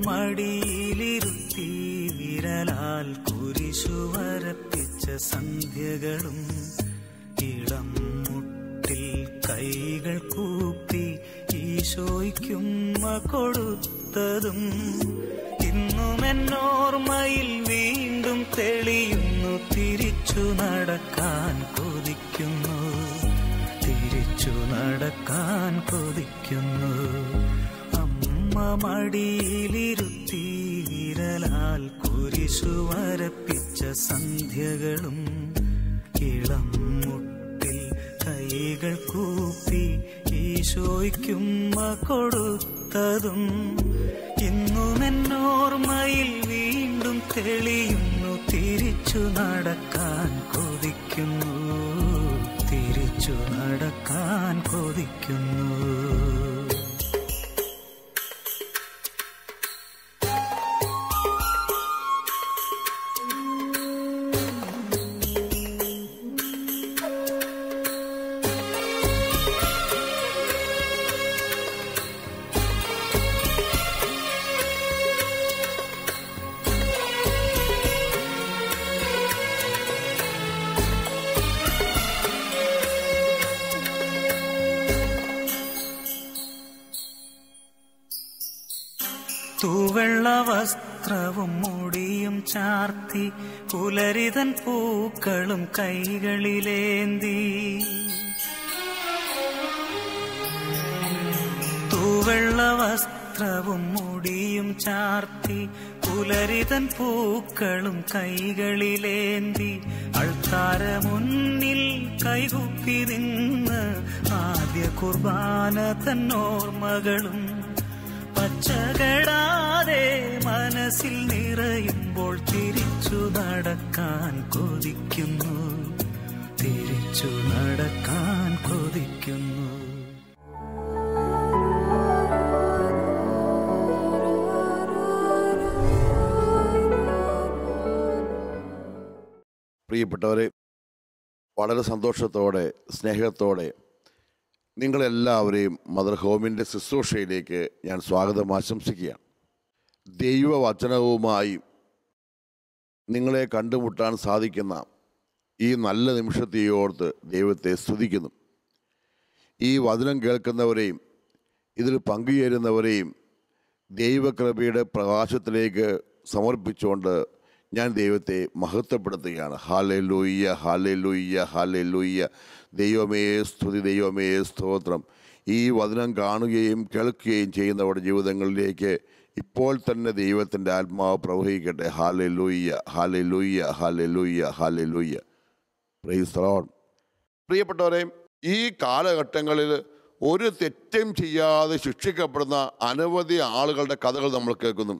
മടിയിലിരുത്തി വിരലാൽ കുരിശു വരപ്പിച്ച സന്ധ്യകളും ഇളം മുട്ടിൽ കൈകൾ കൂപ്പി ഈശോയ്ക്കുമ്മ കൊടുത്തതും ഇന്നും എന്നോർമ്മയിൽ വീണ്ടും തെളിയുന്നു. തിരിച്ചു നടക്കാൻ കൊതിക്കുന്നു, തിരിച്ചു നടക്കാൻ കൊതിക്കുന്നു. അമ്മ മടിയിലിരുത്തി വിരലാൽ കുരിശു വരപ്പിച്ച സന്ധ്യകളും ഇളം മുട്ടിൽ കൈകൾ കൂപ്പി ഈശോയ്ക്കുമ്മ കൊടുത്തതും ഇന്നും എന്നോർമ്മയിൽ വീണ്ടും തെളിയുന്നു. തിരിച്ചു നടക്കാൻ കൊതിക്കുന്നു, തിരിച്ചു നടക്കാൻ കൊതിക്കുന്നു. തൂവെള്ള വസ്ത്രവും മുടിയും ചാർത്തി പുലരിതൻ പൂക്കളും കൈകളിലേന്തി. തൂവെള്ള വസ്ത്രവും മുടിയും ചാർത്തി പുലരിതൻ പൂക്കളും കൈകളിലേന്തി അൾത്താര മുന്നിൽ കൈകുപ്പി നിന്ന് ആദ്യ കുർബാന തന്നോർമ്മകളും പച്ചകടാതെ മനസ്സിൽ നിറയുമ്പോൾ തിരിച്ചു നടക്കാൻ കൊതിക്കുന്നു, തിരിച്ചു നടക്കാൻ കൊതിക്കുന്നു. പ്രിയപ്പെട്ടവരെ, വളരെ സന്തോഷത്തോടെ സ്നേഹത്തോടെ നിങ്ങളെല്ലാവരെയും മദർ ഹോമിൻ്റെ ശുശ്രൂഷയിലേക്ക് ഞാൻ സ്വാഗതം ആശംസിക്കുകയാണ്. ദൈവവചനവുമായി നിങ്ങളെ കണ്ടുമുട്ടാൻ സാധിക്കുന്ന ഈ നല്ല നിമിഷത്തെ ഓർത്ത് ദൈവത്തെ സ്തുതിക്കുന്നു. ഈ വചനം കേൾക്കുന്നവരെയും ഇതിൽ പങ്കുചേരുന്നവരെയും ദൈവകൃപയുടെ പ്രകാശത്തിലേക്ക് സമർപ്പിച്ചുകൊണ്ട് ഞാൻ ദൈവത്തെ മഹത്വപ്പെടുത്തുകയാണ്. Hallelujah, hallelujah, hallelujah. ദൈവമേ സ്തുതി, ദൈവമേ സ്തോത്രം. ഈ വചനം കാണുകയും കേൾക്കുകയും ചെയ്യുന്നവരുടെ ജീവിതങ്ങളിലേക്ക് ഇപ്പോൾ തന്നെ ദൈവത്തിൻ്റെ ആത്മാവ് പ്രവഹിക്കട്ടെ. Hallelujah, hallelujah, hallelujah, hallelujah. Praise the Lord. പ്രിയപ്പെട്ടവരെ, ഈ കാലഘട്ടങ്ങളിൽ ഒരു തെറ്റും ചെയ്യാതെ ശിക്ഷിക്കപ്പെടുന്ന അനവധി ആളുകളുടെ കഥകൾ നമ്മൾ കേൾക്കുന്നു.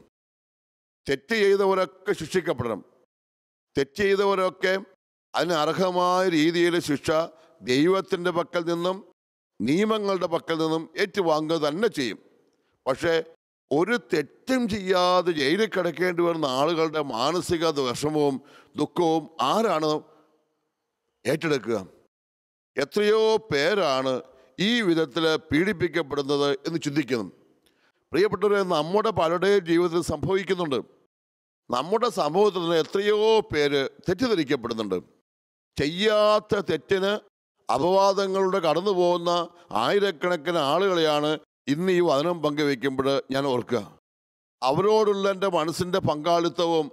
തെറ്റ് ചെയ്തവരൊക്കെ ശിക്ഷിക്കപ്പെടണം. തെറ്റ് ചെയ്തവരൊക്കെ അതിന് അർഹമായ രീതിയിൽ ശിക്ഷ ദൈവത്തിൻ്റെ പക്കൽ നിന്നും നിയമങ്ങളുടെ പക്കൽ നിന്നും ഏറ്റുവാങ്ങുക തന്നെ ചെയ്യും. പക്ഷേ ഒരു തെറ്റും ചെയ്യാതെ ജയിലിൽ കിടക്കേണ്ടി വരുന്ന ആളുകളുടെ മാനസിക വിഷമവും ദുഃഖവും ആരാണ് ഏറ്റെടുക്കുക? എത്രയോ പേരാണ് ഈ വിധത്തിൽ പീഡിപ്പിക്കപ്പെടുന്നത് എന്ന് ചിന്തിക്കുന്നു. പ്രിയപ്പെട്ടവരെ, നമ്മുടെ പലരുടെയും ജീവിതത്തിൽ സംഭവിക്കുന്നുണ്ട്. നമ്മുടെ സമൂഹത്തിൽ നിന്ന് എത്രയോ പേര് തെറ്റിദ്ധരിക്കപ്പെടുന്നുണ്ട്. ചെയ്യാത്ത തെറ്റിന് അപവാദങ്ങളുടെ കടന്നു പോകുന്ന ആയിരക്കണക്കിന് ആളുകളെയാണ് ഇന്ന് ഈ വചനം പങ്കുവെക്കുമ്പോൾ ഞാൻ ഓർക്കുക. അവരോടുള്ള എൻ്റെ മനസ്സിൻ്റെ പങ്കാളിത്തവും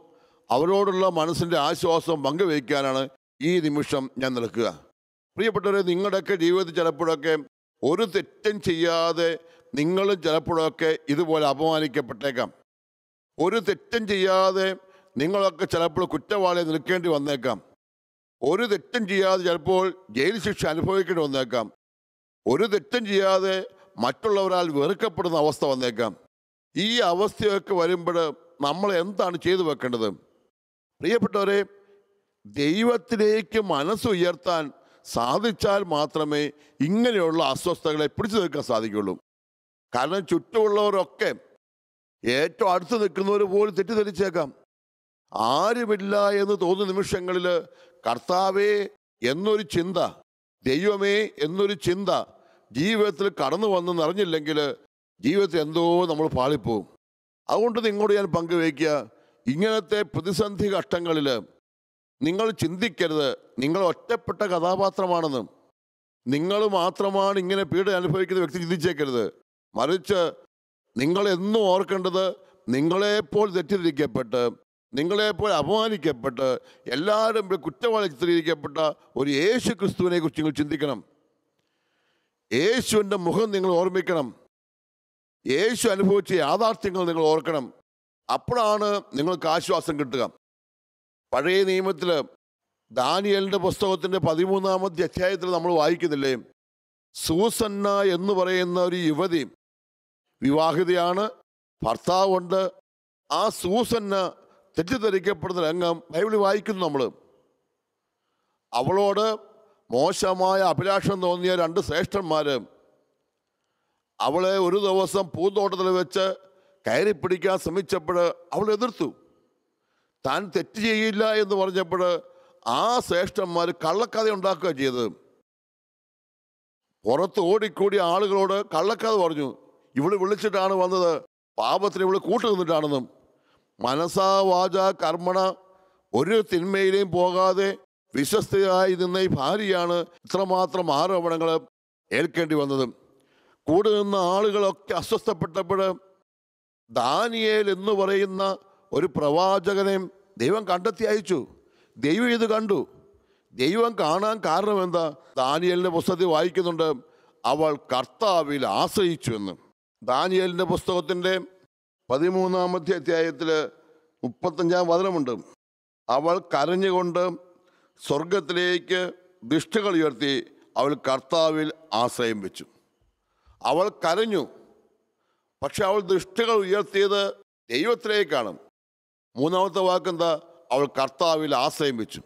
അവരോടുള്ള മനസ്സിൻ്റെ ആശ്വാസവും പങ്കുവയ്ക്കാനാണ് ഈ നിമിഷം ഞാൻ നിൽക്കുക. പ്രിയപ്പെട്ടവരെ, നിങ്ങളുടെയൊക്കെ ജീവിതത്തിൽ ചിലപ്പോഴൊക്കെ ഒരു തെറ്റും ചെയ്യാതെ നിങ്ങളും ചിലപ്പോഴൊക്കെ ഇതുപോലെ അപമാനിക്കപ്പെട്ടേക്കാം. ഒരു തെറ്റും ചെയ്യാതെ നിങ്ങളൊക്കെ ചിലപ്പോൾ കുറ്റവാളിയെ നിൽക്കേണ്ടി വന്നേക്കാം. ഒരു തെറ്റും ചെയ്യാതെ ചിലപ്പോൾ ജയിൽ ശിക്ഷ അനുഭവിക്കേണ്ടി വന്നേക്കാം. ഒരു തെറ്റും ചെയ്യാതെ മറ്റുള്ളവരാൽ വെറുക്കപ്പെടുന്ന അവസ്ഥ വന്നേക്കാം. ഈ അവസ്ഥയൊക്കെ വരുമ്പോൾ നമ്മൾ എന്താണ് ചെയ്തു വെക്കേണ്ടത്? പ്രിയപ്പെട്ടവരെ, ദൈവത്തിലേക്ക് മനസ്സുയർത്താൻ സാധിച്ചാൽ മാത്രമേ ഇങ്ങനെയുള്ള അസ്വസ്ഥതകളെ പിടിച്ചു നിൽക്കാൻ സാധിക്കുള്ളൂ. കാരണം ചുറ്റുമുള്ളവരൊക്കെ ഏറ്റവും അടുത്ത് നിൽക്കുന്നവർ പോലും തെറ്റിദ്ധരിച്ചേക്കാം. ആരുമില്ല എന്ന് തോന്നുന്ന നിമിഷങ്ങളിൽ കർത്താവേ എന്നൊരു ചിന്ത, ദൈവമേ എന്നൊരു ചിന്ത ജീവിതത്തിൽ കടന്നു വന്ന് നിറഞ്ഞില്ലെങ്കിൽ ജീവിതത്തിൽ എന്തോ നമ്മൾ പാളിപ്പോവും. അതുകൊണ്ട് നിങ്ങളോട് ഞാൻ പങ്കുവയ്ക്കുക, ഇങ്ങനത്തെ പ്രതിസന്ധി ഘട്ടങ്ങളിൽ നിങ്ങൾ ചിന്തിക്കരുത് നിങ്ങൾ ഒറ്റപ്പെട്ട കഥാപാത്രമാണെന്ന്. നിങ്ങൾ മാത്രമാണ് ഇങ്ങനെ പീഡ അനുഭവിക്കുന്ന വ്യക്തി ചിന്തിച്ചേക്കരുത്. മറിച്ച് നിങ്ങൾ എന്നും ഓർക്കേണ്ടത്, നിങ്ങളെപ്പോൾ തെറ്റിദ്ധരിക്കപ്പെട്ട്, നിങ്ങളെപ്പോൾ അപമാനിക്കപ്പെട്ട്, എല്ലാവരും കുറ്റവാളി ചിത്രീകരിക്കപ്പെട്ട ഒരു യേശു ക്രിസ്തുവിനെ കുറിച്ച് നിങ്ങൾ ചിന്തിക്കണം. യേശുവിൻ്റെ മുഖം നിങ്ങൾ ഓർമ്മിക്കണം. യേശു അനുഭവിച്ച യാഥാർത്ഥ്യങ്ങൾ നിങ്ങൾ ഓർക്കണം. അപ്പോഴാണ് നിങ്ങൾക്ക് ആശ്വാസം കിട്ടുക. പഴയ നിയമത്തിൽ ദാനിയേലിൻ്റെ പുസ്തകത്തിൻ്റെ 13-ാമത്തെ അധ്യായത്തിൽ നമ്മൾ വായിക്കുന്നില്ലേ, സൂസന്ന എന്ന് പറയുന്ന ഒരു യുവതി വിവാഹിതയാണ്, ഭർത്താവുണ്ട്. ആ സൂസന്ന തെറ്റിദ്ധരിക്കപ്പെടുന്ന രംഗം ബൈബിളിൽ വായിക്കുന്നു നമ്മൾ. അവളോട് മോശമായ അഭിലാഷം തോന്നിയ 2 ശ്രേഷ്ഠന്മാർ അവളെ ഒരു ദിവസം പൂന്തോട്ടത്തിൽ വെച്ച് കയറി പിടിക്കാൻ ശ്രമിച്ചപ്പോൾ അവൾ എതിർത്തു. താൻ തെറ്റ് ചെയ്യില്ല എന്ന് പറഞ്ഞപ്പോൾ ആ ശ്രേഷ്ഠന്മാർ കള്ളക്കഥ ഉണ്ടാക്കുക ചെയ്തത്. പുറത്ത് ഓടിക്കൂടിയ ആളുകളോട് കള്ളക്കഥ പറഞ്ഞു, ഇവള് വിളിച്ചിട്ടാണ് വന്നത്, പാപത്തിന് ഇവള് കൂട്ടുനിന്നിട്ടാണെന്നും. മനസാ വാച കർമ്മണ ഒരു തിന്മയിലേയും പോകാതെ വിശ്വസ്തയായി നിന്ന ഈ ഭാര്യയാണ് ഇത്രമാത്രം ആരോപണങ്ങൾ ഏൽക്കേണ്ടി വന്നത്. കൂടെ നിന്ന ആളുകളൊക്കെ അസ്വസ്ഥപ്പെട്ടപ്പോൾ ദാനിയേൽ എന്ന് പറയുന്ന ഒരു പ്രവാചകനെ ദൈവം കണ്ടെത്തി അയച്ചു. ദൈവം ഇത് കണ്ടു. ദൈവം കാണാൻ കാരണം എന്താ? ദാനിയേലിൻ്റെ പുസ്തകത്തിൽ വായിക്കുന്നുണ്ട്, അവൾ കർത്താവിൽ ആശ്രയിച്ചു എന്ന്. ദാനിയേലിൻ്റെ പുസ്തകത്തിൻ്റെ 13-ാമത്തെ അധ്യായത്തിൽ 35-ാം വചനമുണ്ട്, അവൾ കരഞ്ഞുകൊണ്ട് സ്വർഗത്തിലേക്ക് ദൃഷ്ടികൾ ഉയർത്തി അവൾ കർത്താവിൽ ആശ്രയം വെച്ചു. അവൾ കരഞ്ഞു, പക്ഷെ അവൾ ദൃഷ്ടികൾ ഉയർത്തിയത് ദൈവത്തിലേക്കാണ്. 3-ാമത്തെ വാക്കെന്താ? അവൾ കർത്താവിൽ ആശ്രയം വെച്ചു.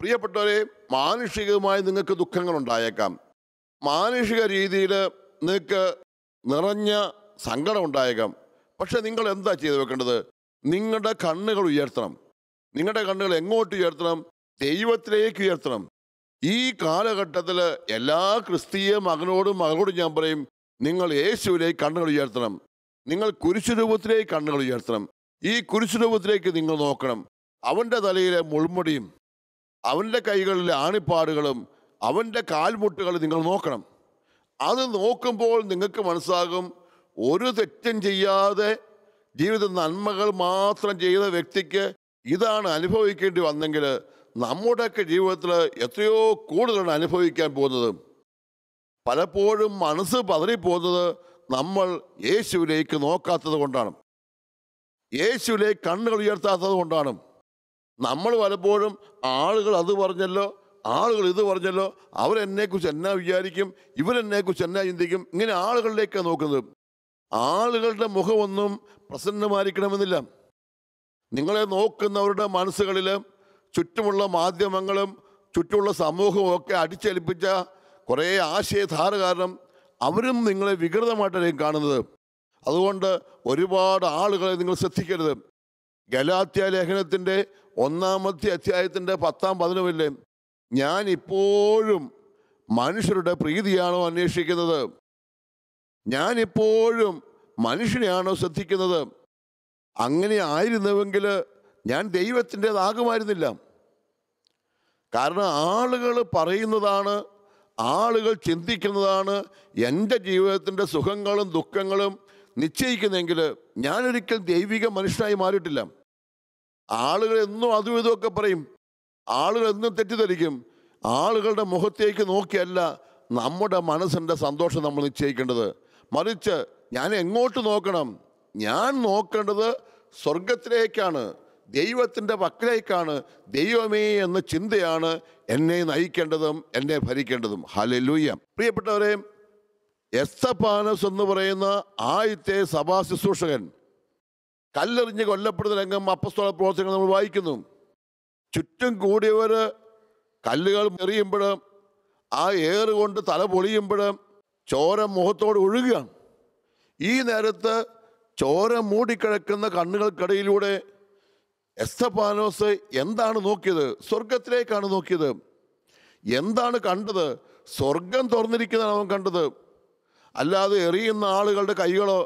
പ്രിയപ്പെട്ടവരെ, മാനുഷികമായി നിങ്ങൾക്ക് ദുഃഖങ്ങൾ ഉണ്ടായേക്കാം. മാനുഷിക രീതിയിൽ നിങ്ങൾക്ക് നിറഞ്ഞ സങ്കടം ഉണ്ടായേക്കാം. പക്ഷെ നിങ്ങൾ എന്താ ചെയ്തു വെക്കേണ്ടത്? നിങ്ങളുടെ കണ്ണുകൾ ഉയർത്തണം. നിങ്ങളുടെ കണ്ണുകൾ എങ്ങോട്ട് ഉയർത്തണം? ദൈവത്തിലേക്ക് ഉയർത്തണം. ഈ കാലഘട്ടത്തിൽ എല്ലാ ക്രിസ്തീയ മകനോടും മകളോടും ഞാൻ പറയും, നിങ്ങൾ യേശുവിലേക്ക് കണ്ണുകൾ ഉയർത്തണം. നിങ്ങൾ കുരിശുരൂപത്തിലേക്ക് കണ്ണുകൾ ഉയർത്തണം. ഈ കുരിശുരൂപത്തിലേക്ക് നിങ്ങൾ നോക്കണം. അവൻ്റെ തലയിലെ മുൾമുടിയും അവൻ്റെ കൈകളിലെ ആണിപ്പാടുകളും അവൻ്റെ കാൽമുട്ടുകളും നിങ്ങൾ നോക്കണം. അത് നോക്കുമ്പോൾ നിങ്ങൾക്ക് മനസ്സാകും, ഒരു തെറ്റും ചെയ്യാതെ ജീവിത നന്മകൾ മാത്രം ചെയ്ത വ്യക്തിക്ക് ഇതാണ് അനുഭവിക്കേണ്ടി വന്നെങ്കിൽ നമ്മുടെയൊക്കെ ജീവിതത്തിൽ എത്രയോ കൂടുതലാണ് അനുഭവിക്കാൻ പോകുന്നത്. പലപ്പോഴും മനസ്സ് പതറിപ്പോകുന്നത് നമ്മൾ യേശുവിലേക്ക് നോക്കാത്തത് കൊണ്ടാണ്, യേശുവിലേക്ക് കണ്ണുകൾ ഉയർത്താത്തത് കൊണ്ടാണ്. നമ്മൾ പലപ്പോഴും ആളുകൾ അത് പറഞ്ഞല്ലോ, ആളുകൾ ഇത് പറഞ്ഞല്ലോ, അവരെന്നെക്കുറിച്ച് എന്നാ വിചാരിക്കും, ഇവരെന്നെക്കുറിച്ച് എന്നാ ചിന്തിക്കും, ഇങ്ങനെ ആളുകളിലേക്കാണ് നോക്കുന്നത്. ആളുകളുടെ മുഖമൊന്നും പ്രസന്നമായിരിക്കണമെന്നില്ല. നിങ്ങളെ നോക്കുന്നവരുടെ മനസ്സുകളിൽ ചുറ്റുമുള്ള മാധ്യമങ്ങളും ചുറ്റുമുള്ള സമൂഹവും ഒക്കെ അടിച്ചേൽപ്പിച്ച കുറേ ആശയധാര കാരണം അവരും നിങ്ങളെ വികൃതമായിട്ടായിരിക്കും കാണുന്നത്. അതുകൊണ്ട് ഒരുപാട് ആളുകളെ നിങ്ങൾ ശ്രദ്ധിക്കരുത്. ഗലാത്യ ലേഖനത്തിൻ്റെ 1-ാമത്തെ അധ്യായത്തിൻ്റെ 10-ാം വചനമില്ലേ, ഞാൻ ഇപ്പോഴും മനുഷ്യരുടെ പ്രീതിയാണോ അന്വേഷിക്കുന്നത്? ഞാനിപ്പോഴും മനുഷ്യനെയാണോ ശ്രദ്ധിക്കുന്നത്? അങ്ങനെ ആയിരുന്നുവെങ്കിൽ ഞാൻ ദൈവത്തിൻ്റെതാകുമായിരുന്നില്ല. കാരണം ആളുകൾ പറയുന്നതാണ്, ആളുകൾ ചിന്തിക്കുന്നതാണ് എൻ്റെ ജീവിതത്തിൻ്റെ സുഖങ്ങളും ദുഃഖങ്ങളും നിശ്ചയിക്കുന്നെങ്കിൽ ഞാനൊരിക്കൽ ദൈവിക മനുഷ്യനായി മാറിയിട്ടില്ല. ആളുകൾ എന്നും അതും ഇതുമൊക്കെ പറയും, ആളുകൾ എന്നും തെറ്റിദ്ധരിക്കും. ആളുകളുടെ മുഖത്തേക്ക് നോക്കിയല്ല നമ്മുടെ മനസ്സിൻ്റെ സന്തോഷം നമ്മൾ നിശ്ചയിക്കേണ്ടത്. മറിച്ച് ഞാൻ എങ്ങോട്ട് നോക്കണം? ഞാൻ നോക്കേണ്ടത് സ്വർഗത്തിലേക്കാണ്, ദൈവത്തിൻ്റെ പക്കലേക്കാണ്. ദൈവമേ എന്ന ചിന്തയാണ് എന്നെ നയിക്കേണ്ടതും എന്നെ ഭരിക്കേണ്ടതും. ഹല്ലേലൂയ. പ്രിയപ്പെട്ടവരെ, എസ്തഫാനോസ് എന്ന് പറയുന്ന ആദ്യത്തെ സഭാ ശുശ്രൂഷകൻ കല്ലെറിഞ്ഞ് കൊല്ലപ്പെടുന്ന രംഗം അപ്പസ്തോല പ്രവർത്തനങ്ങൾ നമ്മൾ വായിക്കുന്നു. ചുറ്റും കൂടിയവർ കല്ലുകൾ എറിയുമ്പോൾ ആ ഏറുകൊണ്ട് തല പൊളിയുമ്പോൾ ചോര മുഖത്തോട് ഒഴുകുകയാണ്. ഈ നേരത്ത് ചോര മൂടിക്കിടക്കുന്ന കണ്ണുകൾക്കിടയിലൂടെ എസ്തഫാനോസ് എന്താണ് നോക്കിയത്? സ്വർഗത്തിലേക്കാണ് നോക്കിയത്. എന്താണ് കണ്ടത്? സ്വർഗം തുറന്നിരിക്കുന്നതാണ് അവൻ കണ്ടത്. അല്ലാതെ എറിയുന്ന ആളുകളുടെ കൈകളോ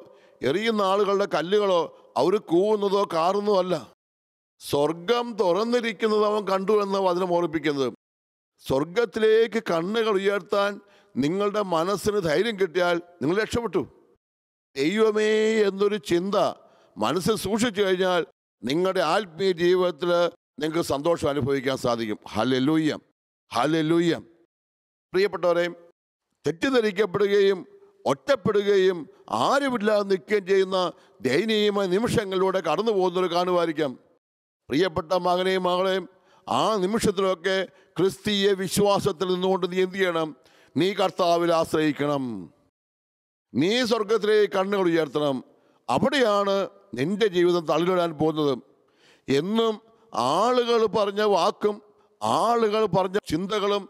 എറിയുന്ന ആളുകളുടെ കല്ലുകളോ അവർ കൂവുന്നതോ കാറുന്നതോ അല്ല. സ്വർഗം തുറന്നിരിക്കുന്നത് അവൻ കണ്ടു എന്ന് വചനം ഓർപ്പിക്കുന്നത്. സ്വർഗത്തിലേക്ക് കണ്ണുകൾ ഉയർത്താൻ നിങ്ങളുടെ മനസ്സിന് ധൈര്യം കിട്ടിയാൽ നിങ്ങൾ രക്ഷപ്പെട്ടു. ദൈവമേ എന്നൊരു ചിന്ത മനസ്സിൽ സൂക്ഷിച്ചു കഴിഞ്ഞാൽ നിങ്ങളുടെ ആത്മീയ ജീവിതത്തിൽ നിങ്ങൾക്ക് സന്തോഷം അനുഭവിക്കാൻ സാധിക്കും. Hallelujah, hallelujah. പ്രിയപ്പെട്ടവരെ, തെറ്റിദ്ധരിക്കപ്പെടുകയും ഒറ്റപ്പെടുകയും ആരുമില്ലാതെ നിൽക്കുകയും ചെയ്യുന്ന ദയനീയമായ നിമിഷങ്ങളിലൂടെ കടന്നു പോകുന്നവർ കാണുമായിരിക്കാം. പ്രിയപ്പെട്ട മകനെയും മകളെയും ആ നിമിഷത്തിലൊക്കെ ക്രിസ്തീയ വിശ്വാസത്തിൽ നിന്നുകൊണ്ട് നീ എന്ത് ചെയ്യണം? നീ കർത്താവിൽ ആശ്രയിക്കണം. നീ സ്വർഗത്തിലേക്ക് കണ്ണുകൾ ഉയർത്തണം. അവിടെയാണ് നിന്റെ ജീവിതം തള്ളിവിടാൻ പോകുന്നത്. എന്നും ആളുകൾ പറഞ്ഞ വാക്കും ആളുകൾ പറഞ്ഞ ചിന്തകളും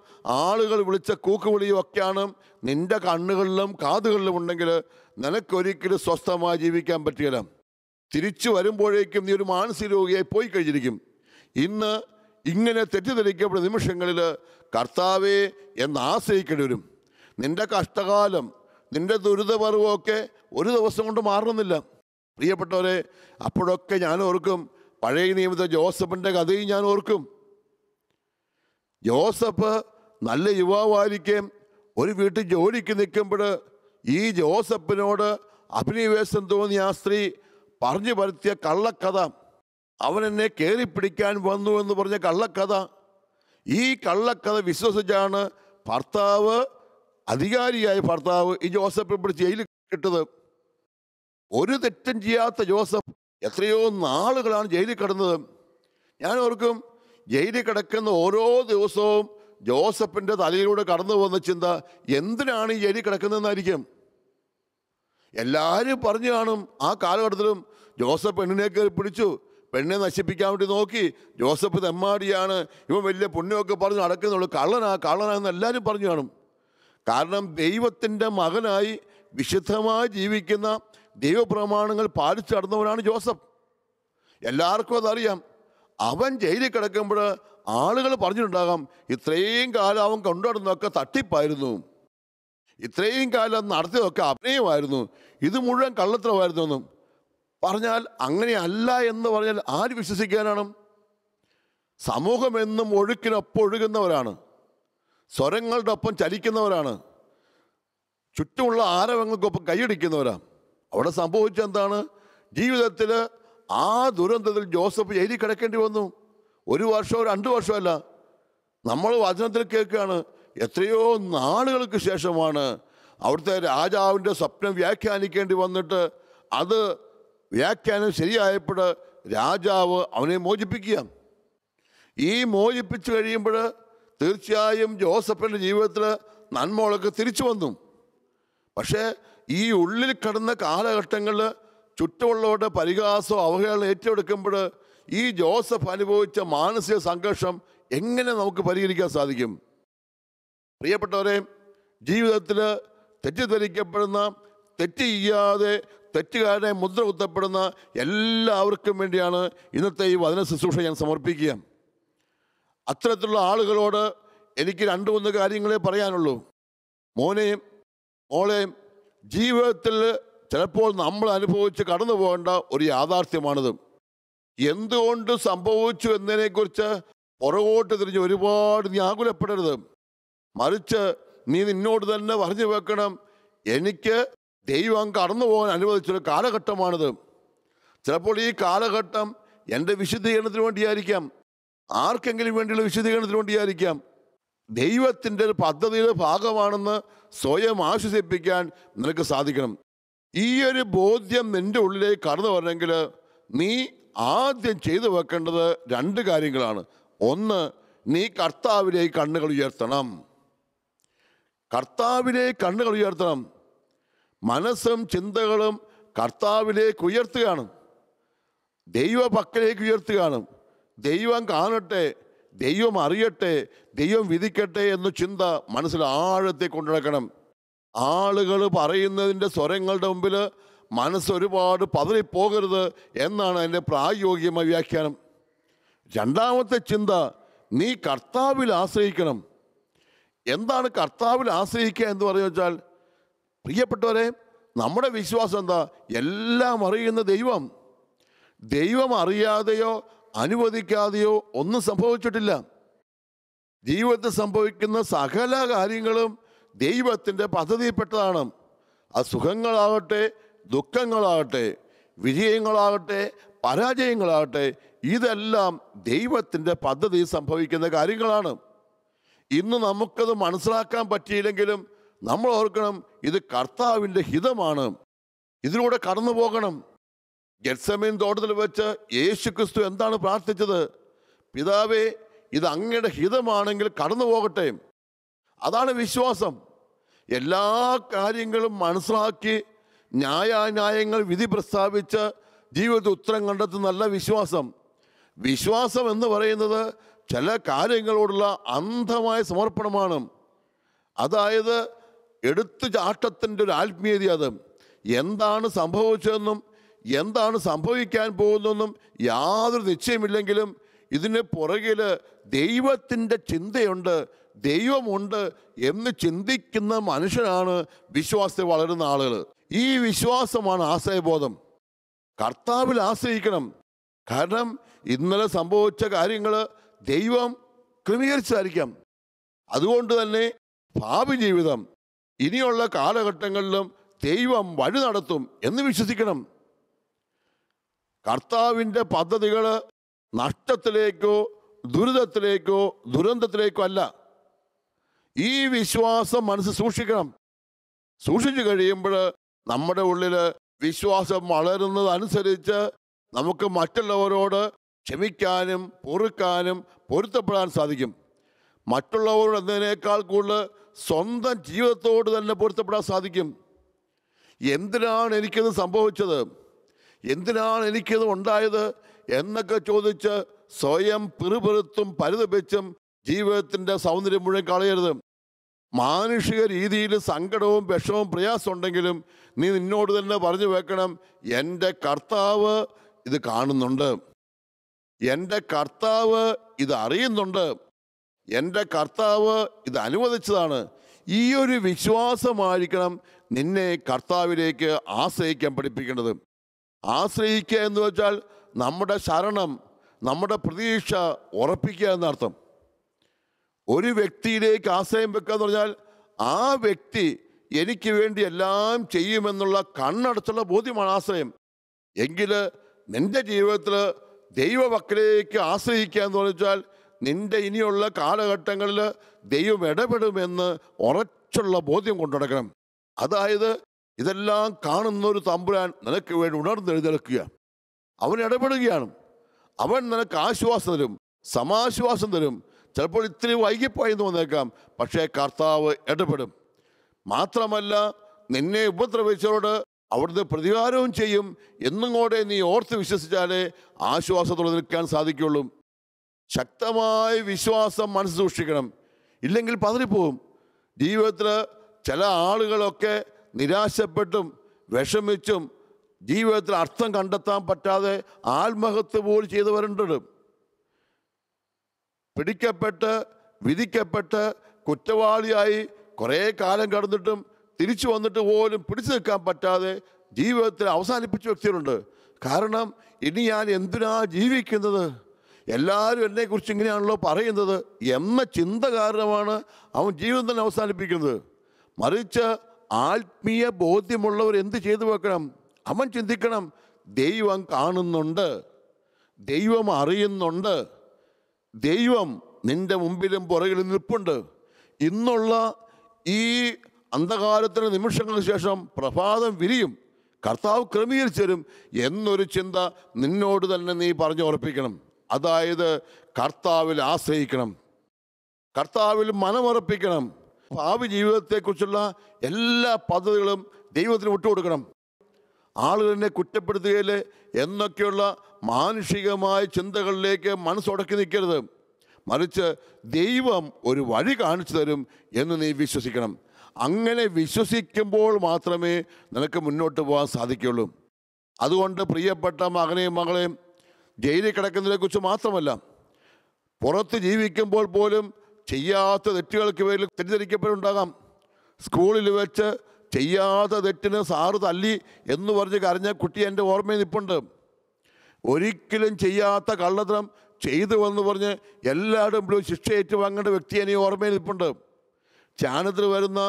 ആളുകൾ വിളിച്ച കൂക്കുവിളിയും ഒക്കെയാണ് നിന്റെ കണ്ണുകളിലും കാതുകളിലും ഉണ്ടെങ്കിൽ നിനക്കൊരിക്കലും സ്വസ്ഥമായി ജീവിക്കാൻ പറ്റുകയില്ല. തിരിച്ചു വരുമ്പോഴേക്കും നീ ഒരു മാനസിക രോഗിയായി പോയി കഴിഞ്ഞിരിക്കും. ഇന്ന് ഇങ്ങനെ തെറ്റിദ്ധരിക്കപ്പെടുന്ന നിമിഷങ്ങളിൽ കർത്താവെ എന്ന് ആശ്രയിക്കേണ്ടി വരും. നിന്റെ കഷ്ടകാലം, നിന്റെ ദുരിതപർവമൊക്കെ ഒരു ദിവസം കൊണ്ട് മാറുന്നില്ല. പ്രിയപ്പെട്ടവരെ, അപ്പോഴൊക്കെ ഞാൻ ഓർക്കും പഴയ നിയമത്തെ ജോസഫിൻ്റെ കഥയും ഞാൻ ഓർക്കും. ജോസഫ് നല്ല യുവാവായിരിക്കും. ഒരു വീട്ടിൽ ജോലിക്ക് നിൽക്കുമ്പോൾ ഈ ജോസഫിനോട് അഭിനിവേശം തോന്നിയ ആ സ്ത്രീ പറഞ്ഞു പരത്തിയ കള്ളക്കഥ, അവൻ എന്നെ കയറിപ്പിടിക്കാൻ വന്നു എന്ന് പറഞ്ഞ കള്ളക്കഥ, ഈ കള്ളക്കഥ വിശ്വസിച്ചാണ് ഭർത്താവ്, അധികാരിയായ ഭർത്താവ് ഈ ജോസഫിനെ പിടിച്ച് ജയിലിൽ ഇട്ടത്. ഒരു തെറ്റും ചെയ്യാത്ത ജോസഫ് എത്രയോ നാളുകളാണ് ജയിലിൽ കിടന്നത്. ഞാൻ ഓർക്കും, ജയിലിൽ കിടക്കുന്ന ഓരോ ദിവസവും ജോസഫിൻ്റെ തലയിലൂടെ കടന്നു പോകുന്ന ചിന്ത, എന്തിനാണ് ഈ ജയിലിൽ കിടക്കുന്നതെന്നായിരിക്കും. എല്ലാവരും പറഞ്ഞു കാണും ആ കാലഘട്ടത്തിലും ജോസഫ് പെണ്ണിനെ കയറി പിടിച്ചു, പെണ്ണെ നശിപ്പിക്കാൻ വേണ്ടി നോക്കി, ജോസഫ് തെമ്മാടിയാണ്, ഇവൻ വലിയ പുണ്യമൊക്കെ പറഞ്ഞ് നടക്കുന്നുള്ളൂ, കള്ളനാ എന്ന് എല്ലാവരും പറഞ്ഞു കാണും. കാരണം ദൈവത്തിൻ്റെ മകനായി വിശുദ്ധമായി ജീവിക്കുന്ന ദൈവപ്രമാണങ്ങൾ പാലിച്ചു നടന്നവനാണ് ജോസഫ്. എല്ലാവർക്കും അതറിയാം. അവൻ ജയിലിൽ കിടക്കുമ്പോൾ ആളുകൾ പറഞ്ഞിട്ടുണ്ടാകാം, ഇത്രയും കാലം അവൻ കൊണ്ടുനടന്നതൊക്കെ തട്ടിപ്പായിരുന്നു, ഇത്രയും കാലം നടത്തിയതൊക്കെ അഭിനയമായിരുന്നു, ഇത് മുഴുവൻ കള്ളത്തരമായിരുന്നു എന്നും പറഞ്ഞാൽ അങ്ങനെയല്ല എന്ന് പറഞ്ഞാൽ ആര് വിശ്വസിക്കാനാണ്? സമൂഹം എന്നും ഒഴുക്കിനൊപ്പം ഒഴുകുന്നവരാണ്, സ്വരങ്ങളുടെ ഒപ്പം ചലിക്കുന്നവരാണ്, ചുറ്റുമുള്ള ആരവങ്ങൾക്കൊപ്പം കൈയടിക്കുന്നവരാണ്. അവിടെ സംഭവിച്ചെന്താണ്? ജീവിതത്തിൽ ആ ദുരന്തത്തിൽ ജോസഫ് ജയിലിൽ കിടക്കേണ്ടി വന്നു. 1 വർഷമോ 2 വർഷമല്ല. നമ്മൾ വചനത്തിൽ കേൾക്കുകയാണ്, എത്രയോ നാളുകൾക്ക് ശേഷമാണ് അവിടുത്തെ രാജാവിൻ്റെ സ്വപ്നം വ്യാഖ്യാനിക്കേണ്ടി വന്നിട്ട് അത് വ്യാഖ്യാനം ശരിയായപ്പോൾ രാജാവ് അവനെ മോചിപ്പിക്കുക. ഈ മോചിപ്പിച്ചു കഴിയുമ്പോൾ തീർച്ചയായും ജോസഫിൻ്റെ ജീവിതത്തിൽ നന്മകളൊക്കെ തിരിച്ചു വന്നു. പക്ഷേ ഈ ഉള്ളിൽ കിടന്ന കാലഘട്ടങ്ങളിൽ ചുറ്റുമുള്ളവരുടെ പരിഹാസവും അവഹേളനം ഏറ്റെടുക്കുമ്പോൾ ഈ ജോസഫ് അനുഭവിച്ച മാനസിക സംഘർഷം എങ്ങനെ നമുക്ക് പരിഹരിക്കാൻ സാധിക്കും? പ്രിയപ്പെട്ടവരെ, ജീവിതത്തിൽ തെറ്റിദ്ധരിക്കപ്പെടുന്ന, തെറ്റ് ചെയ്യാതെ തെറ്റുകാരനെ മുദ്ര കുത്തപ്പെടുന്ന എല്ലാവർക്കും വേണ്ടിയാണ് ഇന്നത്തെ ഈ വചന ശുശ്രൂഷ ഞാൻ സമർപ്പിക്കുക. അത്തരത്തിലുള്ള ആളുകളോട് എനിക്ക് 2-3 കാര്യങ്ങളെ പറയാനുള്ളൂ. മോനെയും മോളെയും, ജീവിതത്തിൽ ചിലപ്പോൾ നമ്മൾ അനുഭവിച്ച് കടന്നു പോകേണ്ട ഒരു യാഥാർത്ഥ്യമാണിത്. എന്തുകൊണ്ട് സംഭവിച്ചു എന്നതിനെക്കുറിച്ച് പുറകോട്ട് തിരിഞ്ഞ് ഒരുപാട് നീ ആകുലപ്പെടരുത്. മറിച്ച് നീ നിന്നോട് തന്നെ പറഞ്ഞു വെക്കണം, എനിക്ക് ദൈവം കടന്നു പോകാൻ അനുവദിച്ചൊരു കാലഘട്ടമാണിത്. ചിലപ്പോൾ ഈ കാലഘട്ടം എൻ്റെ വിശുദ്ധീകരണത്തിന് വേണ്ടിയായിരിക്കാം, ആർക്കെങ്കിലും വേണ്ടിയുള്ള വിശുദ്ധീകരണത്തിന് വേണ്ടിയായിരിക്കാം. ദൈവത്തിൻ്റെ ഒരു പദ്ധതിയുടെ ഭാഗമാണെന്ന് സ്വയം ആശ്വസിപ്പിക്കാൻ നിനക്ക് സാധിക്കണം. ഈ ഒരു ബോധ്യം നിൻ്റെ ഉള്ളിലേക്ക് കടന്നു വരണമെങ്കിൽ നീ ആദ്യം ചെയ്തു വെക്കേണ്ടത് 2 കാര്യങ്ങളാണ്. ഒന്ന്, നീ കർത്താവിലേക്ക് കണ്ണുകൾ ഉയർത്തണം. കർത്താവിലേക്ക് കണ്ണുകൾ ഉയർത്തണം. മനസ്സും ചിന്തകളും കർത്താവിലേക്ക് ഉയർത്തുകയാണ്, ദൈവ പക്കലേക്ക് ഉയർത്തുകയാണ്. ദൈവം കാണട്ടെ, ദൈവം അറിയട്ടെ, ദൈവം വിധിക്കട്ടെ എന്ന ചിന്ത മനസ്സിൽ ആഴത്തെ കൊണ്ടുനടക്കണം. ആളുകൾ പറയുന്നതിൻ്റെ സ്വരങ്ങളുടെ മുമ്പിൽ മനസ്സ് ഒരുപാട് പതറിപ്പോകരുത് എന്നാണ് എൻ്റെ പ്രായോഗികമായ വ്യാഖ്യാനം. 2ാമത്തെ ചിന്ത, നീ കർത്താവിൽ ആശ്രയിക്കണം. എന്താണ് കർത്താവിൽ ആശ്രയിക്കുക എന്ന് പറഞ്ഞു വെച്ചാൽ, പ്രിയപ്പെട്ടവരെ, നമ്മുടെ വിശ്വാസം എന്താ? എല്ലാം അറിയുന്ന ദൈവം, ദൈവം അറിയാതെയോ അനുവദിക്കാതെയോ ഒന്നും സംഭവിച്ചിട്ടില്ല. ജീവിതത്തിൽ സംഭവിക്കുന്ന സകല കാര്യങ്ങളും ദൈവത്തിൻ്റെ പദ്ധതിയിൽപ്പെട്ടതാണ്. അത് സുഖങ്ങളാകട്ടെ, ദുഃഖങ്ങളാകട്ടെ, വിജയങ്ങളാകട്ടെ, പരാജയങ്ങളാകട്ടെ, ഇതെല്ലാം ദൈവത്തിൻ്റെ പദ്ധതി സംഭവിക്കുന്ന കാര്യങ്ങളാണ്. ഇന്ന് നമുക്കത് മനസ്സിലാക്കാൻ പറ്റിയില്ലെങ്കിലും നമ്മൾ ഓർക്കണം, ഇത് കർത്താവിൻ്റെ ഹിതമാണ്. ഇതിലൂടെ കടന്നു പോകണം. ഗെത്സമേൻ തോട്ടത്തിൽ വെച്ച് യേശുക്രിസ്തു എന്താണ് പ്രാർത്ഥിച്ചത്? പിതാവേ, ഇത് അങ്ങയുടെ ഹിതമാണെങ്കിൽ കടന്നു പോകട്ടെ. അതാണ് വിശ്വാസം. എല്ലാ കാര്യങ്ങളും മനസ്സിലാക്കി ന്യായാന്യായങ്ങൾ വിധി പ്രസ്താവിച്ച് ജീവിതത്തിൽ ഉത്തരം കണ്ടെത്തുന്നല്ല വിശ്വാസം. വിശ്വാസം എന്ന് പറയുന്നത് ചില കാര്യങ്ങളോടുള്ള അന്ധമായ സമർപ്പണമാണ്. അതായത് എടുത്തു ചാട്ടത്തിൻ്റെ ഒരു ആത്മീയത. അത് എന്താണ് സംഭവിച്ചതെന്നും എന്താണ് സംഭവിക്കാൻ പോകുന്നതെന്നും യാതൊരു നിശ്ചയമില്ലെങ്കിലും ഇതിന് പുറകിൽ ദൈവത്തിൻ്റെ ചിന്തയുണ്ട്, ദൈവമുണ്ട് എന്ന് ചിന്തിക്കുന്ന മനുഷ്യനാണ് വിശ്വാസത്തിൽ വളരുന്ന ആളുകൾ. ഈ വിശ്വാസമാണ് ആശ്രയബോധം. കർത്താവിൽ ആശ്രയിക്കണം. കാരണം ഇന്നലെ സംഭവിച്ച കാര്യങ്ങൾ ദൈവം ക്രമീകരിച്ചായിരിക്കാം. അതുകൊണ്ട് തന്നെ ഭാവി ജീവിതം ഇനിയുള്ള കാലഘട്ടങ്ങളിലും ദൈവം വഴി നടത്തും എന്ന് വിശ്വസിക്കണം. കർത്താവിൻ്റെ പദ്ധതികൾ നഷ്ടത്തിലേക്കോ ദുരിതത്തിലേക്കോ ദുരന്തത്തിലേക്കോ അല്ല. ഈ വിശ്വാസം മനസ്സ് സൂക്ഷിക്കണം. സൂക്ഷിച്ചു കഴിയുമ്പോൾ നമ്മുടെ ഉള്ളിൽ വിശ്വാസം വളരുന്നതനുസരിച്ച് നമുക്ക് മറ്റുള്ളവരോട് ക്ഷമിക്കാനും പൊറുക്കാനും പൊരുത്തപ്പെടാൻ സാധിക്കും. മറ്റുള്ളവരോട് എന്നതിനേക്കാൾ കൂടുതൽ സ്വന്തം ജീവിതത്തോട് തന്നെ പൊരുത്തപ്പെടാൻ സാധിക്കും. എന്തിനാണ് എനിക്കത് സംഭവിച്ചത്, എന്തിനാണ് എനിക്കത് ഉണ്ടായത് എന്നൊക്കെ ചോദിച്ച് സ്വയം പിറുപിറുത്തും പരിതപിച്ചും ജീവിതത്തിൻ്റെ സൗന്ദര്യം മുഴുവൻ കളയരുത്. മാനുഷിക രീതിയിൽ സങ്കടവും വിഷമവും പ്രയാസം ഉണ്ടെങ്കിലും നീ നിന്നോട് തന്നെ പറഞ്ഞു വെക്കണം, എൻ്റെ കർത്താവ് ഇത് കാണുന്നുണ്ട്, എൻ്റെ കർത്താവ് ഇത് അറിയുന്നുണ്ട്, എൻ്റെ കർത്താവ് ഇത് അനുവദിച്ചതാണ്. ഈ ഒരു വിശ്വാസമായിരിക്കണം നിന്നെ കർത്താവിലേക്ക് ആശ്രയിക്കാൻ പഠിപ്പിക്കേണ്ടത്. ആശ്രയിക്കുക എന്ന് വെച്ചാൽ നമ്മുടെ ശരണം, നമ്മുടെ പ്രതീക്ഷ ഉറപ്പിക്കുക എന്നർത്ഥം. ഒരു വ്യക്തിയിലേക്ക് ആശ്രയം വെക്കുക എന്ന് പറഞ്ഞാൽ ആ വ്യക്തി എനിക്ക് വേണ്ടി എല്ലാം ചെയ്യുമെന്നുള്ള കണ്ണടച്ചുള്ള ബോധ്യമാണ് ആശ്രയം. എങ്കിൽ നിൻ്റെ ജീവിതത്തിൽ ദൈവവക്രയിലേക്ക് ആശ്രയിക്കുക എന്ന് പറഞ്ഞാൽ നിൻ്റെ ഇനിയുള്ള കാലഘട്ടങ്ങളിൽ ദൈവം ഇടപെടുമെന്ന് ഉറച്ചുള്ള ബോധ്യം കൊണ്ടുനടക്കണം. അതായത് ഇതെല്ലാം കാണുന്നൊരു തമ്പുരാൻ നിനക്ക് വേണ്ടി ഉണർന്നെഴുന്നേൽക്കുക. അവൻ ഇടപെടുകയാണ്. അവൻ നിനക്ക് ആശ്വാസം തരും, സമാശ്വാസം തരും. ചിലപ്പോൾ ഇത്തിരി വൈകിപ്പോയെന്ന് വന്നേക്കാം, പക്ഷേ കർത്താവ് ഇടപെടും. മാത്രമല്ല നിന്നെ ഉപദ്രവിച്ചവരോട് അവിടുന്ന് പ്രതികാരവും ചെയ്യും എന്നും കൂടെ നീ ഓർത്ത് വിശ്വസിച്ചാലേ ആശ്വാസത്തോടെ നിൽക്കാൻ സാധിക്കുള്ളൂ. ശക്തമായ വിശ്വാസം മനസ്സ് സൂക്ഷിക്കണം. ഇല്ലെങ്കിൽ പതറിപ്പോവും. ജീവിതത്തിൽ ചില ആളുകളൊക്കെ നിരാശപ്പെട്ടും വിഷമിച്ചും ജീവിതത്തിൽ അർത്ഥം കണ്ടെത്താൻ പറ്റാതെ ആത്മഹത്യ പോലും ചെയ്തവരുണ്ട്. പിടിക്കപ്പെട്ട് വിധിക്കപ്പെട്ട് കുറ്റവാളിയായി കുറേ കാലം കടന്നിട്ടും തിരിച്ചു വന്നിട്ട് പോലും പിടിച്ചു നിൽക്കാൻ പറ്റാതെ ജീവിതത്തിൽ അവസാനിപ്പിച്ച വ്യക്തികളുണ്ട്. കാരണം ഇനി ഞാൻ എന്തിനാ ജീവിക്കുന്നത്, എല്ലാവരും എന്നെക്കുറിച്ച് ഇങ്ങനെയാണല്ലോ പറയുന്നത് എന്ന ചിന്ത കാരണമാണ് അവൻ ജീവിതം തന്നെ അവസാനിപ്പിക്കുന്നത്. മറിച്ച് ആത്മീയ ബോധ്യമുള്ളവർ എന്ത് ചെയ്തു വെക്കണം? അവൻ ചിന്തിക്കണം, ദൈവം കാണുന്നുണ്ട്, ദൈവം അറിയുന്നുണ്ട്, ദൈവം നിൻ്റെ മുമ്പിലും പുറകിലും നിൽപ്പുണ്ട്. ഇന്നുള്ള ഈ അന്ധകാരത്തിന് നിമിഷങ്ങൾക്ക് ശേഷം പ്രഭാതം വിരിയും, കർത്താവ് ക്രമീകരിച്ചു തരും എന്നൊരു ചിന്ത നിന്നോട് തന്നെ നീ പറഞ്ഞു ഉറപ്പിക്കണം. അതായത് കർത്താവിൽ ആശ്രയിക്കണം, കർത്താവിൽ മനമുറപ്പിക്കണം. ഭാവി ജീവിതത്തെക്കുറിച്ചുള്ള എല്ലാ പദ്ധതികളും ദൈവത്തിന് വിട്ടുകൊടുക്കണം. ആളുകളെ കുറ്റപ്പെടുത്തുകയില്ല എന്നൊക്കെയുള്ള മാനുഷികമായ ചിന്തകളിലേക്ക് മനസ്സുടക്കി നിൽക്കരുത്. മറിച്ച് ദൈവം ഒരു വഴി കാണിച്ചു തരും എന്ന് നീ വിശ്വസിക്കണം. അങ്ങനെ വിശ്വസിക്കുമ്പോൾ മാത്രമേ നിനക്ക് മുന്നോട്ട് പോകാൻ സാധിക്കുകയുള്ളൂ. അതുകൊണ്ട് പ്രിയപ്പെട്ട മകനെയും മകളെയും ജയിലിൽ കിടക്കുന്നതിനെക്കുറിച്ച് മാത്രമല്ല, പുറത്ത് ജീവിക്കുമ്പോൾ പോലും ചെയ്യാത്ത തെറ്റുകൾക്ക് പേരിൽ തെറ്റിദ്ധരിക്കപ്പെടുണ്ടാകാം. സ്കൂളിൽ വെച്ച് ചെയ്യാത്ത തെറ്റിന് സാറ് തല്ലി എന്ന് പറഞ്ഞ് കരഞ്ഞ കുട്ടി എൻ്റെ ഓർമ്മയിൽ നിൽപ്പുണ്ട്. ഒരിക്കലും ചെയ്യാത്ത കള്ളത്തരം ചെയ്തുവെന്ന് പറഞ്ഞ് എല്ലാവരും ശിക്ഷ ഏറ്റുവാങ്ങേണ്ട വ്യക്തിയെ നീ ഓർമ്മയിൽ നിൽപ്പുണ്ട്. ധ്യാനത്തിൽ വരുന്ന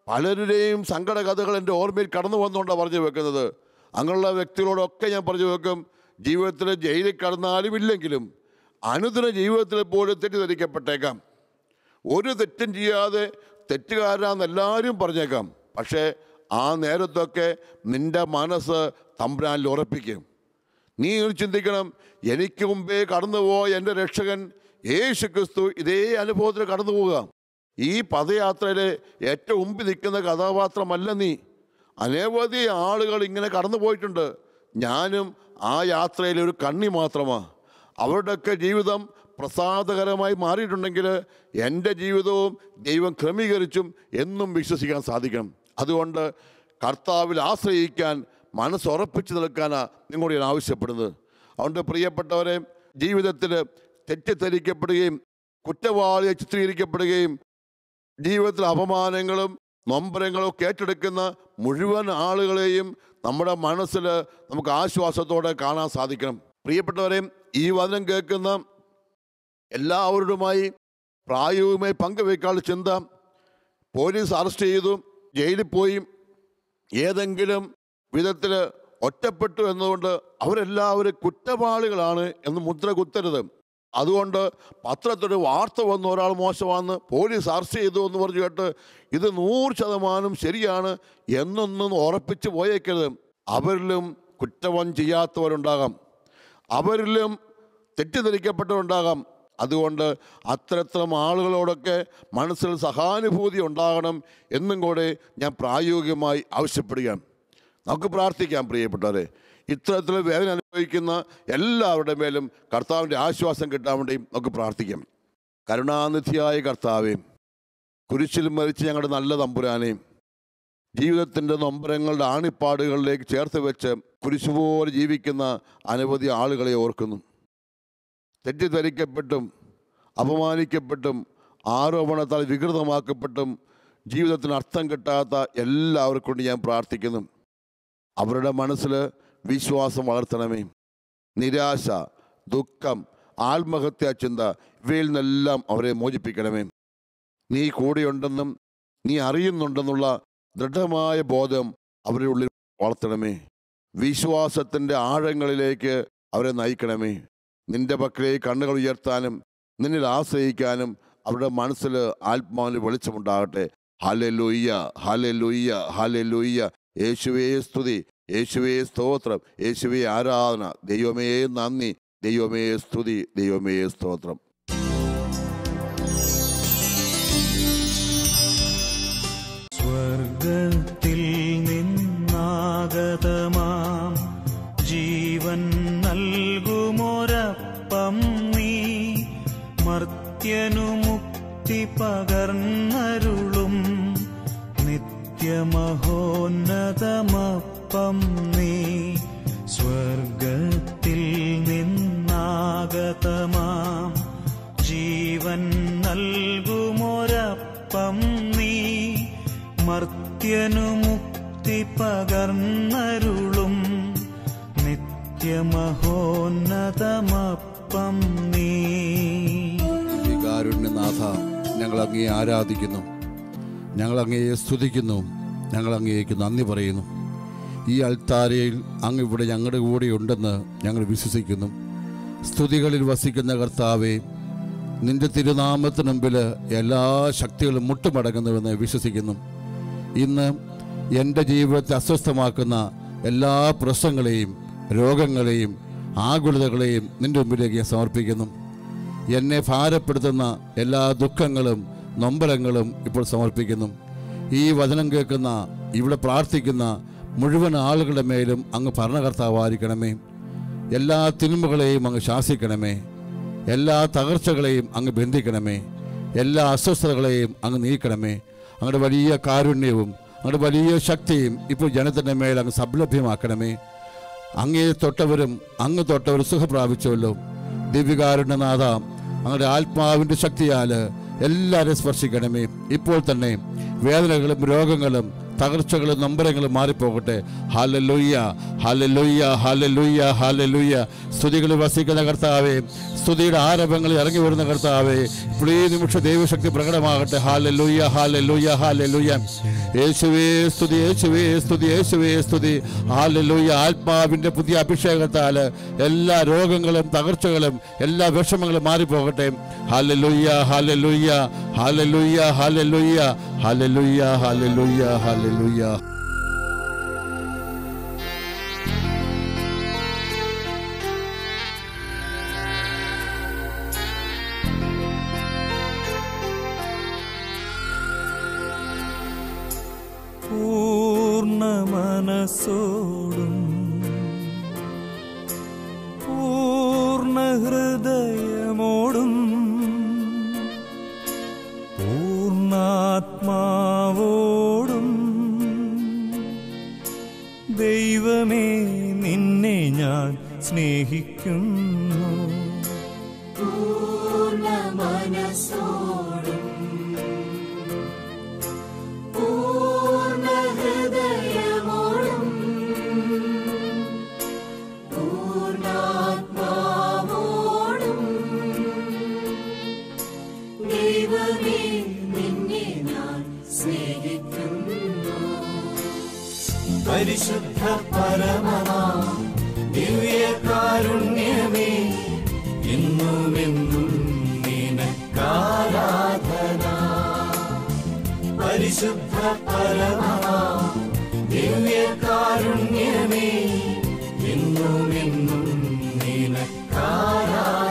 പലരുടെയും സങ്കട കഥകൾ എൻ്റെ ഓർമ്മയിൽ കടന്നു വന്നുകൊണ്ടാണ് പറഞ്ഞു വെക്കുന്നത്. അങ്ങനെയുള്ള വ്യക്തികളോടൊക്കെ ഞാൻ പറഞ്ഞു വെക്കും, ജീവിതത്തിൽ ജയിലിൽ കടന്നാലും ഇല്ലെങ്കിലും അനുദിന ജീവിതത്തിൽ പോലും തെറ്റിദ്ധരിക്കപ്പെട്ടേക്കാം. ഒരു തെറ്റും ചെയ്യാതെ തെറ്റുകാരാന്ന് എല്ലാവരും പറഞ്ഞേക്കാം. പക്ഷേ ആ നേരത്തൊക്കെ നിൻ്റെ മനസ്സ് തമ്പുരാനിൽ ഉറപ്പിക്കും. നീ ചിന്തിക്കണം, എനിക്ക് മുമ്പേ കടന്നുപോയ എൻ്റെ രക്ഷകൻ യേശു ക്രിസ്തു ഇതേ അനുഭവത്തിൽ കടന്നു പോവുക. ഈ പദയാത്രയിൽ ഏറ്റവും മുമ്പിൽ നിൽക്കുന്ന കഥാപാത്രമല്ല നീ. അനവധി ആളുകൾ ഇങ്ങനെ കടന്നു പോയിട്ടുണ്ട്. ഞാനും ആ യാത്രയിൽ ഒരു കണ്ണി മാത്രമാണ്. അവരുടെയൊക്കെ ജീവിതം പ്രസാദകരമായി മാറിയിട്ടുണ്ടെങ്കിൽ എൻ്റെ ജീവിതവും ദൈവം ക്രമീകരിച്ചും എന്നും വിശ്വസിക്കാൻ സാധിക്കണം. അതുകൊണ്ട് കർത്താവിൽ ആശ്രയിക്കാൻ മനസ്സുറപ്പിച്ച് നിൽക്കാനാണ് നിങ്ങളോട് ഞാൻ ആവശ്യപ്പെടുന്നത്. അതുകൊണ്ട് പ്രിയപ്പെട്ടവരെ, ജീവിതത്തിൽ തെറ്റിദ്ധരിക്കപ്പെടുകയും കുറ്റവാളിയെ ചിത്രീകരിക്കപ്പെടുകയും ജീവിതത്തിൽ അപമാനങ്ങളും നൊമ്പരങ്ങളും ഒക്കെ ഏറ്റെടുക്കുന്ന മുഴുവൻ ആളുകളെയും നമ്മുടെ മനസ്സിൽ നമുക്ക് ആശ്വാസത്തോടെ കാണാൻ സാധിക്കണം. പ്രിയപ്പെട്ടവരെ, ഈ വചനം കേൾക്കുന്ന എല്ലാവരുമായി പ്രായോഗികമായി പങ്കുവയ്ക്കാനുള്ള ചിന്ത, പോലീസ് അറസ്റ്റ് ചെയ്തു, ജയിലിൽ പോയി, ഏതെങ്കിലും വിധത്തിൽ ഒറ്റപ്പെട്ടു എന്നതുകൊണ്ട് അവരെല്ലാവരും കുറ്റവാളികളാണ് എന്ന് മുദ്ര കുത്തരുത്. അതുകൊണ്ട് പത്രത്തിൽ വാർത്ത വന്ന് ഒരാൾ മോശമാണെന്ന് പോലീസ് അറസ്റ്റ് ചെയ്തു എന്ന് പറഞ്ഞു കേട്ട് ഇത് 100% ശരിയാണ് എന്നൊന്നും ഉറപ്പിച്ച് പോയേക്കരുത്. അവരിലും കുറ്റം ചെയ്യാത്തവരുണ്ടാകാം, അവരിലും തെറ്റിദ്ധരിക്കപ്പെട്ടവരുണ്ടാകാം. അതുകൊണ്ട് അത്തരം ആളുകളോടൊക്കെ മനസ്സിൽ സഹാനുഭൂതി ഉണ്ടാകണം എന്നും കൂടെ ഞാൻ പ്രായോഗികമായി ആവശ്യപ്പെടുകയാണ്. നമുക്ക് പ്രാർത്ഥിക്കാം പ്രിയപ്പെട്ടവരെ. ഇത്തരത്തിൽ വേദന അനുഭവിക്കുന്ന എല്ലാവരുടെ മേലും കർത്താവിൻ്റെ ആശ്വാസം കിട്ടാൻ വേണ്ടി നമുക്ക് പ്രാർത്ഥിക്കാം. കരുണാനിധിയായ കർത്താവേ, കുരിശിൽ മരിച്ച് ഞങ്ങളുടെ നല്ല തമ്പുരാനെ, ജീവിതത്തിൻ്റെ നൊമ്പരങ്ങളുടെ ആണിപ്പാടുകളിലേക്ക് ചേർത്ത് വെച്ച് കുരിശുപോലെ ജീവിക്കുന്ന അനവധി ആളുകളെ ഓർക്കുന്നു. തെറ്റിദ്ധരിക്കപ്പെട്ടും അപമാനിക്കപ്പെട്ടും ആരോപണത്താൽ വികൃതമാക്കപ്പെട്ടും ജീവിതത്തിന് അർത്ഥം കിട്ടാത്ത എല്ലാവർക്കും കൊണ്ട് ഞാൻ പ്രാർത്ഥിക്കുന്നു. അവരുടെ മനസ്സിൽ വിശ്വാസം വളർത്തണമേ. നിരാശ, ദുഃഖം, ആത്മഹത്യാ ചിന്ത ഇവയിൽ നിന്നെല്ലാം അവരെ മോചിപ്പിക്കണമേ. നീ കൂടെയുണ്ടെന്നും നീ അറിയുന്നുണ്ടെന്നുള്ള ദൃഢമായ ബോധം അവരുടെ ഉള്ളിൽ വളർത്തണമേ. വിശ്വാസത്തിൻ്റെ ആഴങ്ങളിലേക്ക് അവരെ നയിക്കണമേ. നിൻ്റെ പക്കലേക്ക് കണ്ണുകൾ ഉയർത്താനും നിന്നിൽ ആശ്രയിക്കാനും അവരുടെ മനസ്സിൽ ആത്മാവിന് വെളിച്ചമുണ്ടാകട്ടെ. Hallelujah, hallelujah, hallelujah. യേശുവേ സ്തുതി, യേശുവേ സ്തോത്രം, യേശുവേ ആരാധന. ദൈവമേ നന്ദി, ദൈവമേ സ്തുതി, ദൈവമേ സ്തോത്രം. സ്വർഗത്തിൽ നിന്നാഗതമാം ജീവൻ നൽകുമൊരപ്പം നീ, മർത്യനു മുക്തി പകർന്നരുളും നിത്യമഹോന്നതമപ്പം നീ. സ്വർഗത്തിൽ നിന്നാഗതമാം ജീവൻ നൽകുമൊരപ്പം നീ, മർത്യനു മുക്തി പകർന്നരുളും നിത്യമഹോന്നതമപ്പം നീ. കാരുണ്യനാഥ, ഞങ്ങൾ അങ്ങയെ ആരാധിക്കുന്നു, ഞങ്ങൾ അങ്ങയെ സ്തുതിക്കുന്നു, ഞങ്ങൾ അങ്ങേക്ക് നന്ദി പറയുന്നു. ഈ അൾത്താരയിൽ അങ്ങ് ഇവിടെ ഞങ്ങളുടെ കൂടെ ഉണ്ടെന്ന് ഞങ്ങൾ വിശ്വസിക്കുന്നു. സ്തുതികളിൽ വസിക്കുന്ന കർത്താവേ, നിന്റെ തിരുനാമത്തിന് മുമ്പിൽ എല്ലാ ശക്തികളും മുട്ടുമടങ്ങുന്നുവെന്ന് വിശ്വസിക്കുന്നു. ഇന്ന് എൻ്റെ ജീവിതത്തെ അസ്വസ്ഥമാക്കുന്ന എല്ലാ പ്രശ്നങ്ങളെയും രോഗങ്ങളെയും ആകുലതകളെയും നിൻ്റെ മുമ്പിലേക്ക് ഞാൻ സമർപ്പിക്കുന്നു. എന്നെ ഭാരപ്പെടുത്തുന്ന എല്ലാ ദുഃഖങ്ങളും നൊമ്പരങ്ങളും ഇപ്പോൾ സമർപ്പിക്കുന്നു. ഈ വചനം കേൾക്കുന്ന ഇവിടെ പ്രാർത്ഥിക്കുന്ന മുഴുവൻ ആളുകളുടെ മേലും അങ്ങ് ഭരണകർത്താവായിരിക്കണമേ. എല്ലാ തിന്മകളെയും അങ്ങ് ശാസിക്കണമേ. എല്ലാ തകർച്ചകളെയും അങ്ങ് ബന്ധിക്കണമേ. എല്ലാ അസ്വസ്ഥതകളെയും അങ്ങ് നീക്കണമേ. അങ്ങയുടെ വലിയ കാരുണ്യവും അങ്ങയുടെ വലിയ ശക്തിയും ഇപ്പോൾ ജനത്തിൻ്റെ മേൽ അങ്ങ് സംലഭ്യമാക്കണമേ. അങ്ങേ തൊട്ടവരും അങ്ങ് തൊട്ടവരും സുഖം പ്രാപിച്ചുവല്ലോ. ദിവ്യകാരുണ്യനാഥ, അങ്ങയുടെ ആത്മാവിൻ്റെ ശക്തിയാൽ എല്ലാവരെയും സ്പർശിക്കണമേ. ഇപ്പോൾ തന്നെ വേദനകളും രോഗങ്ങളും തകർച്ചകളും നമ്പരങ്ങളും മാറിപ്പോകട്ടെ. Hallelujah, hallelujah, hallelujah, hallelujah. സ്തുതികളിൽ വസിക്കുന്ന കർത്താവേ, സ്തുതിയുടെ ആരംഭങ്ങളിൽ ഇറങ്ങി വരുന്ന കർത്താവേ, ഇപ്പോൾ ഈ നിമിഷം ദൈവശക്തി പ്രകടമാകട്ടെ. Hallelujah, hallelujah, hallelujah. യേശുവേ സ്തുതി, യേശുവേ സ്തുതി, യേശുവേ സ്തുതി. ഹല്ലേലൂയ. ആത്മാവിൻ്റെ പുതിയ അഭിഷേകത്താൽ എല്ലാ രോഗങ്ങളും തകർച്ചകളും എല്ലാ വിഷമങ്ങളും മാറിപ്പോകട്ടെ. Hallelujah, hallelujah, hallelujah, hallelujah, hallelujah, hallelujah, hallelujah. പൂർണ്ണ മനസ്സോടും പൂർണ്ണ ഹൃദയമോടും പൂർണ്ണാത്മാവോടും ദൈവമേ നിന്നെ ഞാൻ സ്നേഹിക്കുന്നു. പൂർണ്ണ മനസ്സോടും പൂർണ്ണ ഹൃദയമോടും പൂർണ്ണാത്മാവോടും ദൈവമേ നിന്നെ ഞാൻ സ്നേഹിക്കുന്നു. പരിശുദ്ധ പരമമാ ദിവ്യകാരുണ്യമേ, എന്നുമെന്നും നിനക്കാരാധന. പരിശുദ്ധ പരമമാ ദിവ്യകാരുണ്യമേ, എന്നുമെന്നും നിനക്കാരാധന.